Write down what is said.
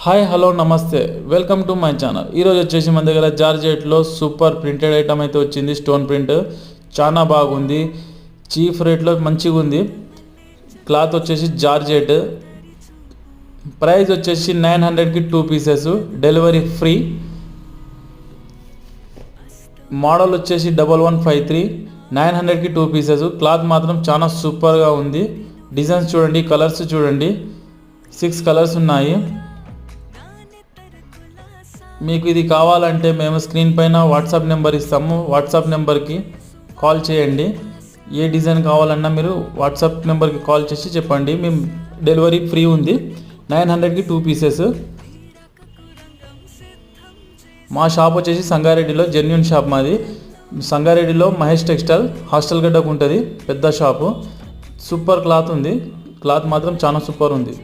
Hi hello నమస్తే welcome to my channel. ఈరోజు వచ్చేసి మన దగ్గర జార్జెట్లో సూపర్ ప్రింటెడ్ ఐటమ్ అయితే వచ్చింది. స్టోన్ ప్రింట్ చాలా బాగుంది, చీప్ రేట్లో మంచిగా ఉంది. క్లాత్ వచ్చేసి జార్జెట్, ప్రైస్ వచ్చేసి 900కి 2 పీసెస్, డెలివరీ ఫ్రీ. మోడల్ వచ్చేసి 1153, 900కి 2 పీసెస్. క్లాత్ మాత్రం చాలా సూపర్గా ఉంది. డిజైన్స్ చూడండి, కలర్స్ చూడండి, 6 కలర్స్ ఉన్నాయి. మీకు ఇది కావాలంటే మేము స్క్రీన్ పైన వాట్సాప్ నెంబర్ ఇస్తాము. వాట్సాప్ నెంబర్కి కాల్ చేయండి. ఏ డిజైన్ కావాలన్నా మీరు వాట్సాప్ నెంబర్కి కాల్ చేసి చెప్పండి. మేము డెలివరీ ఫ్రీ ఉంది. 900కి 2 పీసెస్. మా షాప్ వచ్చేసి సంగారెడ్డిలో, జెన్యూన్ షాప్ మాది. సంగారెడ్డిలో మహేష్ టెక్స్టైల్ హాస్టల్ గడ్డకు ఉంటుంది, పెద్ద షాపు. సూపర్ క్లాత్ ఉంది, క్లాత్ మాత్రం చాలా సూపర్ ఉంది.